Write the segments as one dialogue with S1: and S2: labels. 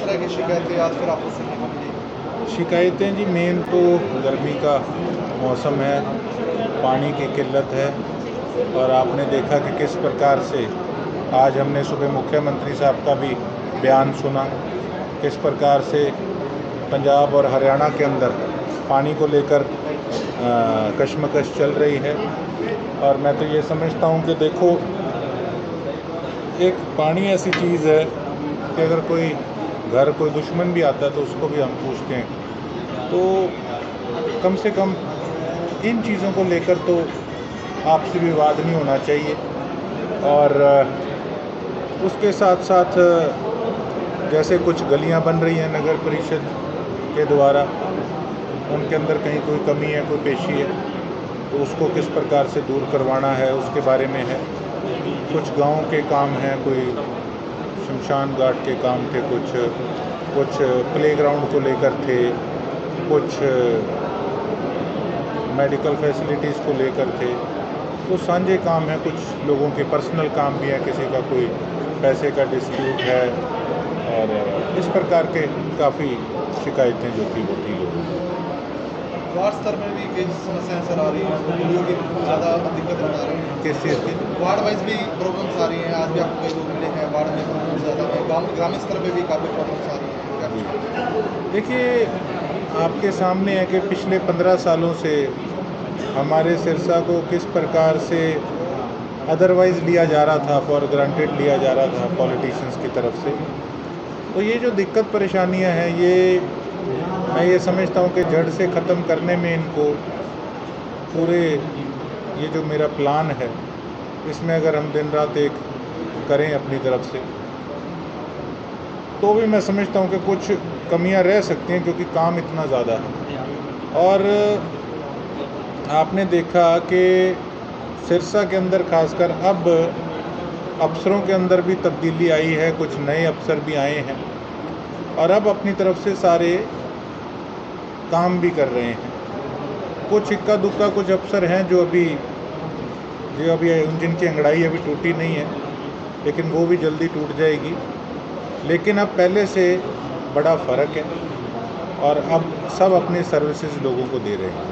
S1: तरह की शिकायतें आज फिर आपको सुनने को मिली?
S2: शिकायतें जी मेन तो गर्मी का मौसम है, पानी की किल्लत है और आपने देखा कि किस प्रकार से आज हमने सुबह मुख्यमंत्री साहब का भी बयान सुना, किस प्रकार से पंजाब और हरियाणा के अंदर पानी को लेकर कशमकश चल रही है। और मैं तो ये समझता हूँ कि देखो, एक पानी ऐसी चीज़ है कि अगर कोई घर कोई दुश्मन भी आता है तो उसको भी हम पूछते हैं। तो कम से कम इन चीज़ों को लेकर तो आपसी विवाद नहीं होना चाहिए। और उसके साथ साथ जैसे कुछ गलियां बन रही हैं नगर परिषद के द्वारा, उनके अंदर कहीं कोई कमी है, कोई पेशी है, तो उसको किस प्रकार से दूर करवाना है उसके बारे में है। कुछ गाँव के काम हैं, कोई शमशान घाट के काम थे, कुछ प्लेग्राउंड को लेकर थे, कुछ मेडिकल फैसिलिटीज़ को लेकर थे। तो सांझे काम है, कुछ लोगों के पर्सनल काम भी है, किसी का कोई पैसे का डिस्प्यूट है और इस प्रकार के काफ़ी शिकायतें जो थी वो थी लोगों की।
S1: वार्ड स्तर में भी कई समस्याएं सर आ रही हैं, लोगों की ज़्यादा दिक्कत बता रही हैं।
S2: किस चीज़ की?
S1: वार्ड वाइज भी प्रॉब्लम्स आ रही हैं, आज भी आपको कई लोग मिले हैं, वार्ड में प्रॉब्लम ज़्यादा है, ग्रामीण स्तर पे भी काफ़ी प्रॉब्लम्स आ रही हैं, क्या
S2: जी,
S1: कुछ?
S2: देखिए, आपके सामने है कि पिछले 15 सालों से हमारे सिरसा को किस प्रकार से अदरवाइज़ लिया जा रहा था, फॉर ग्रांटेड लिया जा रहा था पॉलिटिशियंस की तरफ से। तो ये जो दिक्कत परेशानियां हैं, मैं ये समझता हूँ कि जड़ से ख़त्म करने में इनको पूरे, ये जो मेरा प्लान है इसमें अगर हम दिन रात एक करें अपनी तरफ से, तो भी मैं समझता हूँ कि कुछ कमियां रह सकती हैं, क्योंकि काम इतना ज़्यादा है। और आपने देखा कि सिरसा के अंदर खासकर अब अफसरों के अंदर भी तब्दीली आई है, कुछ नए अफसर भी आए हैं और अब अपनी तरफ से सारे काम भी कर रहे हैं। कुछ इक्का दुक्का कुछ अफसर हैं जो अभी जिनकी अंगड़ाई अभी टूटी नहीं है, लेकिन वो भी जल्दी टूट जाएगी। लेकिन अब पहले से बड़ा फ़र्क है और अब सब अपनी सर्विसेज लोगों को दे रहे हैं।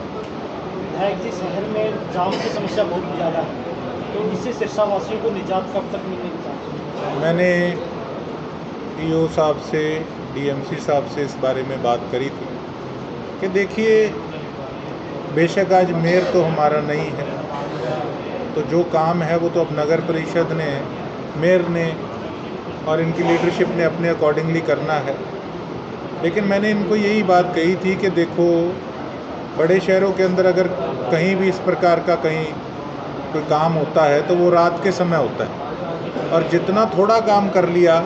S3: विधायक जी, शहर में जाम की समस्या बहुत ज़्यादा है, तो इससे सिरसा वासियों को निजात कब तक मिलने की चाहते हैं?
S2: मैंने ईओ साहब से, डीएमसी साहब से इस बारे में बात करी थी कि देखिए, बेशक आज मेयर तो हमारा नहीं है, तो जो काम है वो तो अब नगर परिषद ने, मेयर ने और इनकी लीडरशिप ने अपने अकॉर्डिंगली करना है। लेकिन मैंने इनको यही बात कही थी कि देखो, बड़े शहरों के अंदर अगर कहीं भी इस प्रकार का कहीं कोई काम होता है तो वो रात के समय होता है, और जितना थोड़ा काम कर लिया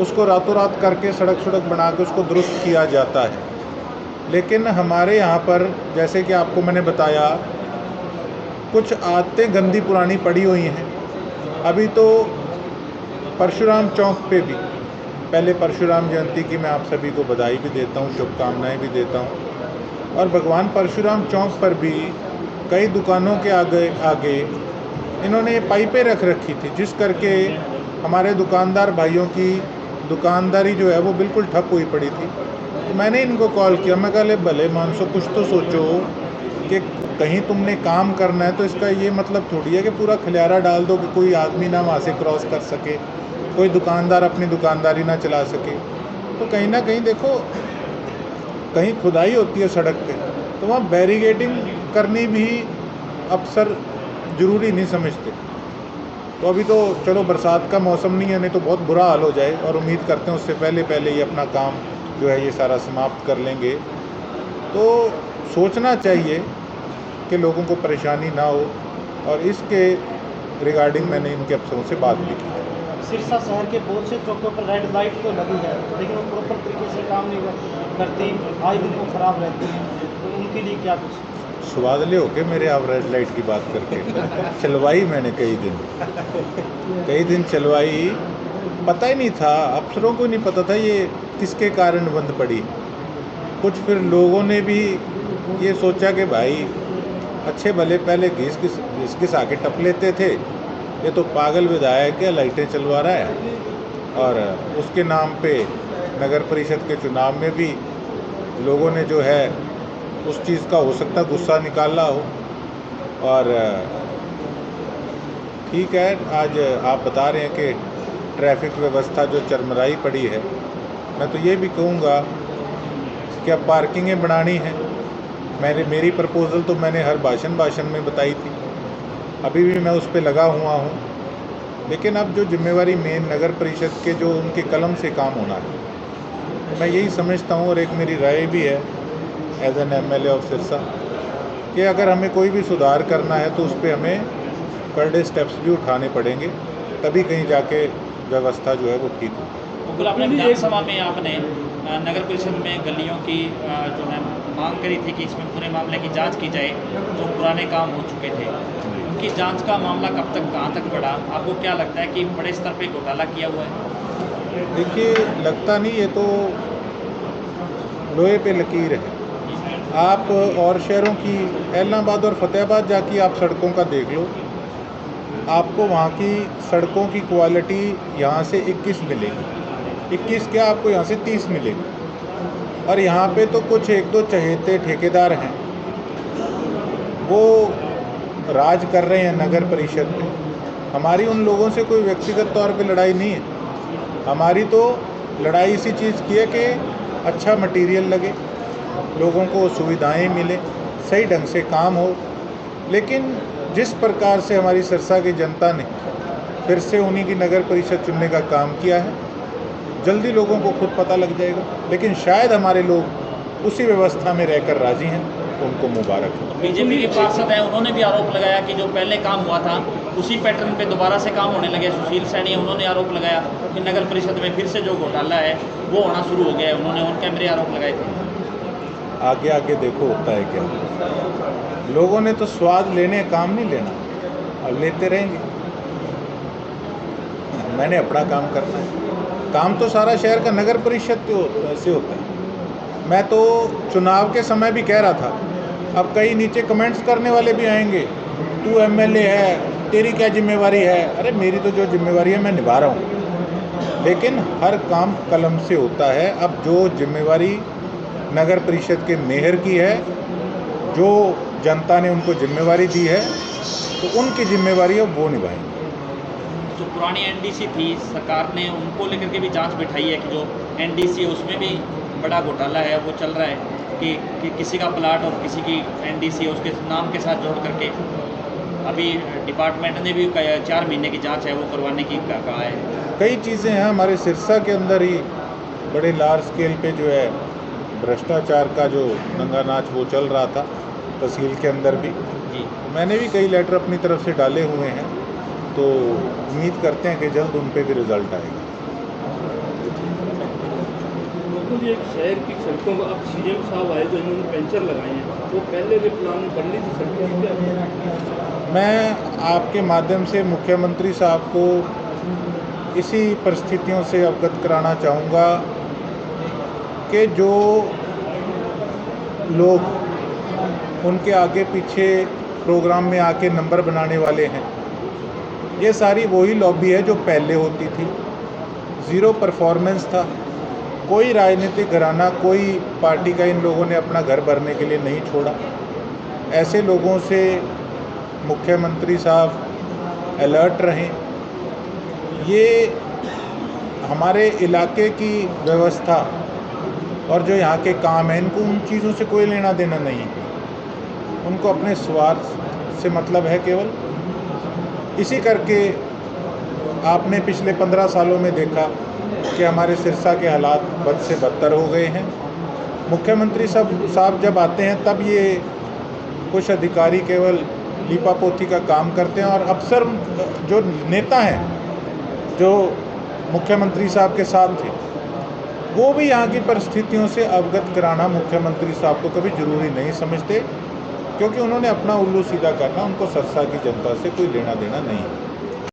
S2: उसको रातों रात करके सड़क बना के उसको दुरुस्त किया जाता है। लेकिन हमारे यहाँ पर, जैसे कि आपको मैंने बताया, कुछ आदतें गंदी पुरानी पड़ी हुई हैं। अभी तो परशुराम चौक पे भी, पहले परशुराम जयंती की मैं आप सभी को बधाई भी देता हूँ, शुभकामनाएं भी देता हूँ। और भगवान परशुराम चौक पर भी कई दुकानों के आगे आगे इन्होंने पाइपें रख रखी थी, जिस करके हमारे दुकानदार भाइयों की दुकानदारी जो है वो बिल्कुल ठप हुई पड़ी थी। तो मैंने इनको कॉल किया, मैं कहा, भले मानसो, कुछ तो सोचो कि कहीं तुमने काम करना है तो इसका ये मतलब थोड़ी है कि पूरा खलियारा डाल दो कि कोई आदमी ना वहाँ से क्रॉस कर सके, कोई दुकानदार अपनी दुकानदारी ना चला सके। तो कहीं ना कहीं देखो, कहीं खुदाई होती है सड़क पे तो वहाँ बैरिगेटिंग करनी भी अक्सर ज़रूरी नहीं समझते। तो अभी तो चलो बरसात का मौसम नहीं है, नहीं तो बहुत बुरा हाल हो जाए, और उम्मीद करते हैं उससे पहले पहले ये अपना काम जो है ये सारा समाप्त कर लेंगे। तो सोचना चाहिए कि लोगों को परेशानी ना हो, और इसके रिगार्डिंग मैंने इनके अफसरों से बात भी की।
S3: सिरसा शहर के बहुत से चौकों पर रेड लाइट तो लगी है, लेकिन वो प्रॉपर तरीके से काम नहीं करती, आए दिन वो खराब रहती हैं, तो उनके लिए क्या कुछ?
S2: स्वादले हो के मेरे आप रेड लाइट की बात करके चलवाई मैंने कई दिन चलवाई, पता ही नहीं था, अफसरों को नहीं पता था ये किसके कारण बंद पड़ी। कुछ फिर लोगों ने भी ये सोचा कि भाई, अच्छे भले पहले घिस घिस आके टप लेते थे, ये तो पागल विधायक है, लाइटें चलवा रहा है और उसके नाम पे नगर परिषद के चुनाव में भी लोगों ने जो है उस चीज़ का हो सकता गुस्सा निकाला हो। और ठीक है, आज आप बता रहे हैं कि ट्रैफिक व्यवस्था जो चरमराई पड़ी है, मैं तो ये भी कहूँगा कि अब पार्किंगें बढ़ानी हैं। मेरी प्रपोज़ल तो मैंने हर भाषण में बताई थी, अभी भी मैं उस पर लगा हुआ हूँ। लेकिन अब जो जिम्मेवारी मेन नगर परिषद के जो उनके कलम से काम होना है, मैं यही समझता हूँ, और एक मेरी राय भी है as an MLA of Sirsa, कि अगर हमें कोई भी सुधार करना है तो उस पर हमें करड़े स्टेप्स भी उठाने पड़ेंगे, तभी कहीं जाके व्यवस्था जो है वो ठीक हो।
S4: बिल्कुल, आपने विधानसभा में आपने नगर परिषद में गलियों की जो है मांग करी थी कि इसमें पूरे मामले की जांच की जाए, जो पुराने काम हो चुके थे उनकी जांच का मामला कब तक कहाँ तक बढ़ा? आपको क्या लगता है कि बड़े स्तर पे घोटाला किया हुआ है?
S2: देखिए, लगता नहीं, ये तो लोहे पे लकीर है। आप और शहरों की, ऐलनाबाद और फतेहाबाद जाके आप सड़कों का देख लो, आपको वहाँ की सड़कों की क्वालिटी यहाँ से 21 मिलेगी, 21 क्या, आपको यहाँ से 30 मिलेगी। और यहाँ पे तो कुछ एक दो चहेते ठेकेदार हैं, वो राज कर रहे हैं नगर परिषद में। हमारी उन लोगों से कोई व्यक्तिगत तौर पे लड़ाई नहीं है, हमारी तो लड़ाई इसी चीज़ की है कि अच्छा मटेरियल लगे, लोगों को सुविधाएं मिले, सही ढंग से काम हो। लेकिन जिस प्रकार से हमारी सिरसा की जनता ने फिर से उन्हीं की नगर परिषद चुनने का काम किया है, जल्दी लोगों को खुद पता लग जाएगा। लेकिन शायद हमारे लोग उसी व्यवस्था में रहकर राजी हैं, तो उनको मुबारक हो।
S4: बीजेपी के पार्षद हैं, उन्होंने भी आरोप लगाया कि जो पहले काम हुआ था उसी पैटर्न पे दोबारा से काम होने लगे। सुशील सैनी, उन्होंने आरोप लगाया कि नगर परिषद में फिर से जो घोटाला है वो होना शुरू हो गया है। उन्होंने ऑन कैमरे आरोप लगाए थे।
S2: आगे आगे देखो होता है क्या। लोगों ने तो स्वाद लेने, काम नहीं लेना, अब लेते रहेंगे। मैंने अपना काम करना है, काम तो सारा शहर का नगर परिषद से होता है। मैं तो चुनाव के समय भी कह रहा था, अब कई नीचे कमेंट्स करने वाले भी आएंगे, तू MLA है, तेरी क्या जिम्मेवारी है। अरे मेरी तो जो जिम्मेवारी है मैं निभा रहा हूँ, लेकिन हर काम कलम से होता है। अब जो जिम्मेवारी नगर परिषद के मेयर की है, जो जनता ने उनको जिम्मेवारी दी है, तो उनकी जिम्मेवारी अब वो निभाएंगे।
S4: जो पुरानी NDC थी, सरकार ने उनको लेकर के भी जांच बिठाई है कि जो NDC है उसमें भी बड़ा घोटाला है, वो चल रहा है कि किसी का प्लाट और किसी की NDC है उसके नाम के साथ जोड़ करके। अभी डिपार्टमेंट ने भी 4 महीने की जांच है वो करवाने की कहा है।
S2: कई चीज़ें हैं हमारे सिरसा के अंदर ही, बड़े लार्ज स्केल पे जो है भ्रष्टाचार का जो नंगा नाच वो चल रहा था तहसील के अंदर भी।
S4: जी,
S2: मैंने भी कई लेटर अपनी तरफ से डाले हुए हैं, तो उम्मीद करते हैं कि जल्द उन पे भी रिजल्ट आएगा।
S5: बिल्कुल, ये शहर की सड़कों को अब CM साहब आए तो इन्होंने पेंचर लगाए हैं, वो पहले के प्लान में बन रही थी सड़कें क्या?
S2: मैं आपके माध्यम से मुख्यमंत्री साहब को इसी परिस्थितियों से अवगत कराना चाहूँगा कि जो लोग उनके आगे पीछे प्रोग्राम में आके नंबर बनाने वाले हैं, ये सारी वही लॉबी है जो पहले होती थी। ज़ीरो परफॉर्मेंस था, कोई राजनीतिक घराना, कोई पार्टी का इन लोगों ने अपना घर भरने के लिए नहीं छोड़ा। ऐसे लोगों से मुख्यमंत्री साहब अलर्ट रहें। ये हमारे इलाके की व्यवस्था और जो यहाँ के काम हैं, इनको उन चीज़ों से कोई लेना देना नहीं है। उनको अपने स्वार्थ से मतलब है केवल। इसी करके आपने पिछले 15 सालों में देखा कि हमारे सिरसा के हालात बद से बदतर हो गए हैं। मुख्यमंत्री साहब जब आते हैं तब ये कुछ अधिकारी केवल लीपापोती का काम करते हैं, और अफसर जो नेता हैं जो मुख्यमंत्री साहब के साथ थे, वो भी यहाँ की परिस्थितियों से अवगत कराना मुख्यमंत्री साहब को कभी ज़रूरी नहीं समझते, क्योंकि उन्होंने अपना उल्लू सीधा करना, उनको सिरसा की जनता से कोई लेना देना नहीं है।